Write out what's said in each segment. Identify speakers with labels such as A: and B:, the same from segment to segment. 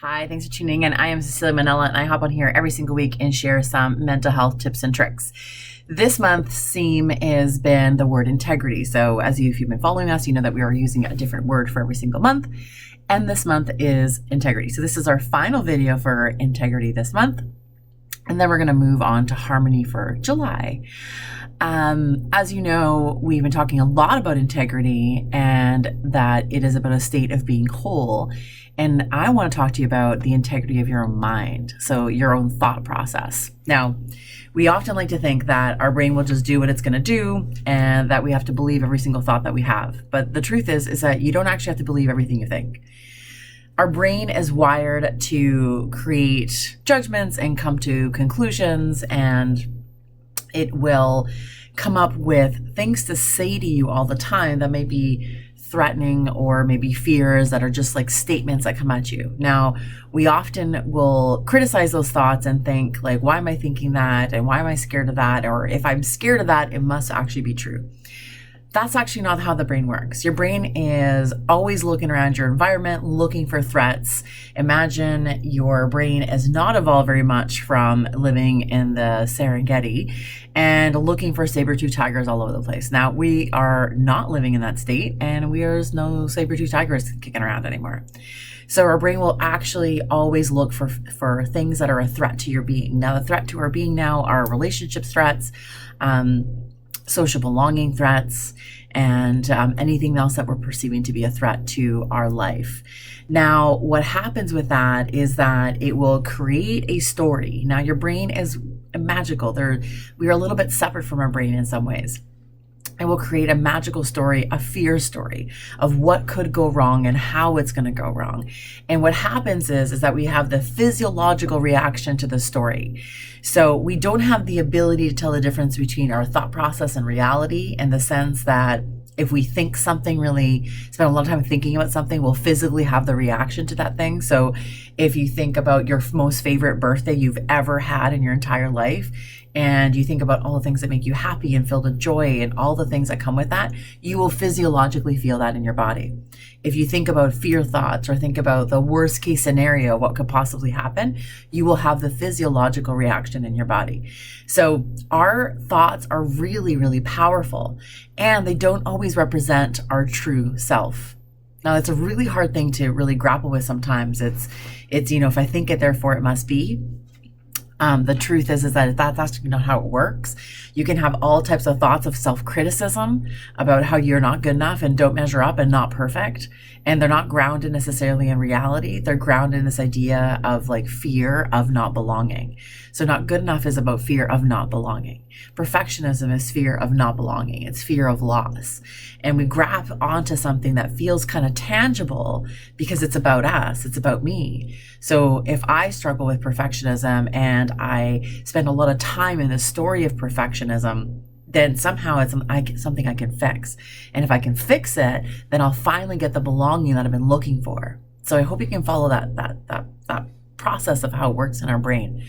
A: Hi, thanks for tuning in. I am Cecilia Manella, and I hop on here every single week and share some mental health tips and tricks. This month's theme has been the word integrity. So if you've been following us, you know that we are using a different word for every single month. And this month is integrity. So this is our final video for integrity this month. And then we're going to move on to harmony for July. As you know, we've been talking a lot about integrity and that it is about a state of being whole. And I want to talk to you about the integrity of your own mind, so your own thought process. Now, we often like to think that our brain will just do what it's going to do and that we have to believe every single thought that we have. But the truth is that you don't actually have to believe everything you think. Our brain is wired to create judgments and come to conclusions, and it will come up with things to say to you all the time that may be threatening or maybe fears that are just like statements that come at you. Now, we often will criticize those thoughts and think like, why am I thinking that? And why am I scared of that? Or if I'm scared of that, it must actually be true. That's actually not how the brain works. Your brain is always looking around your environment, looking for threats. Imagine your brain has not evolved very much from living in the Serengeti and looking for saber-toothed tigers all over the place. Now, we are not living in that state, and there's no saber-toothed tigers kicking around anymore. So our brain will actually always look for things that are a threat to your being. Now, the threat to our being now are relationship threats, social belonging threats, and anything else that we're perceiving to be a threat to our life. Now, what happens with that is that it will create a story. Now, your brain is magical. We are a little bit separate from our brain in some ways. It will create a magical story, a fear story of what could go wrong and how it's going to go wrong. And what happens is that we have the physiological reaction to the story. So we don't have the ability to tell the difference between our thought process and reality, in the sense that if we think something, really spend a lot of time thinking about something, we'll physically have the reaction to that thing. So if you think about your most favorite birthday you've ever had in your entire life, and you think about all the things that make you happy and filled with joy and all the things that come with that, you will physiologically feel that in your body. If you think about fear thoughts or think about the worst case scenario, what could possibly happen, you will have the physiological reaction in your body. So our thoughts are really, really powerful, and they don't always represent our true self. Now, it's a really hard thing to really grapple with sometimes. It's if I think it, therefore it must be. The truth is that that's actually not how it works. You can have all types of thoughts of self-criticism about how you're not good enough and don't measure up and not perfect. And they're not grounded necessarily in reality. They're grounded in this idea of like fear of not belonging. So not good enough is about fear of not belonging. Perfectionism is fear of not belonging. It's fear of loss. And we grab onto something that feels kind of tangible because it's about us. It's about me. So if I struggle with perfectionism and I spend a lot of time in the story of perfectionism, then somehow it's something I can fix. And if I can fix it, then I'll finally get the belonging that I've been looking for. So I hope you can follow that process of how it works in our brain.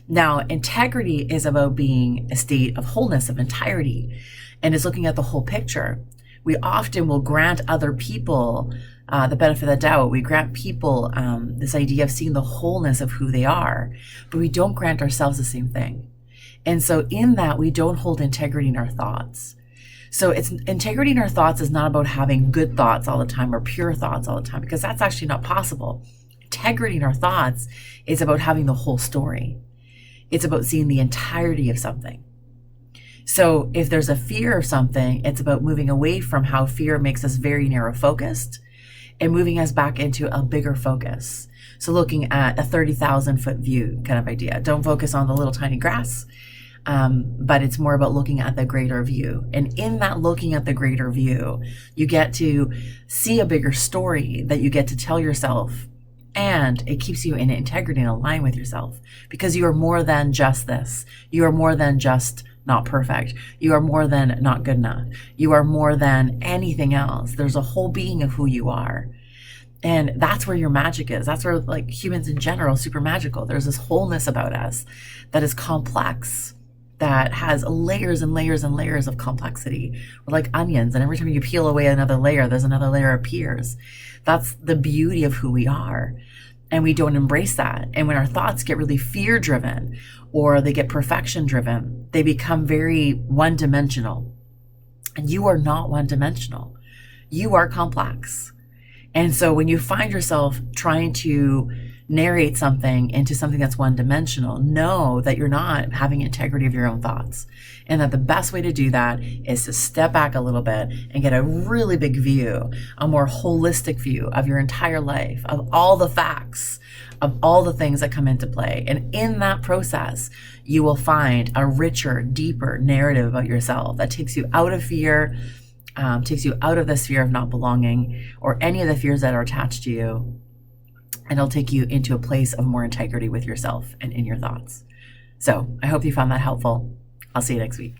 A: Now, integrity is about being a state of wholeness, of entirety, and is looking at the whole picture. We often will grant other people the benefit of the doubt. We grant people this idea of seeing the wholeness of who they are, but we don't grant ourselves the same thing. And so in that, we don't hold integrity in our thoughts. So integrity in our thoughts is not about having good thoughts all the time or pure thoughts all the time, because that's actually not possible. Integrity in our thoughts is about having the whole story. It's about seeing the entirety of something. So if there's a fear of something, it's about moving away from how fear makes us very narrow focused and moving us back into a bigger focus. So looking at a 30,000 foot view kind of idea. Don't focus on the little tiny grass, but it's more about looking at the greater view. And in that looking at the greater view, you get to see a bigger story that you get to tell yourself. And it keeps you in integrity and aligned with yourself, because you are more than just this. You are more than just not perfect. You are more than not good enough. You are more than anything else. There's a whole being of who you are. And that's where your magic is. That's where, like, humans in general, super magical. There's this wholeness about us that is complex, that has layers and layers and layers of complexity. We're like onions, and every time you peel away another layer, there's another layer appears. That's the beauty of who we are. and we don't embrace that. And when our thoughts get really fear driven or they get perfection driven, they become very one dimensional. And you are not one dimensional. You are complex. And so when you find yourself trying to narrate something into something that's one dimensional, know that you're not having integrity of your own thoughts. And that the best way to do that is to step back a little bit and get a really big view, a more holistic view of your entire life, of all the facts, of all the things that come into play. And in that process, you will find a richer, deeper narrative about yourself that takes you out of fear, takes you out of the sphere of not belonging or any of the fears that are attached to you. And it'll take you into a place of more integrity with yourself and in your thoughts. So I hope you found that helpful. I'll see you next week.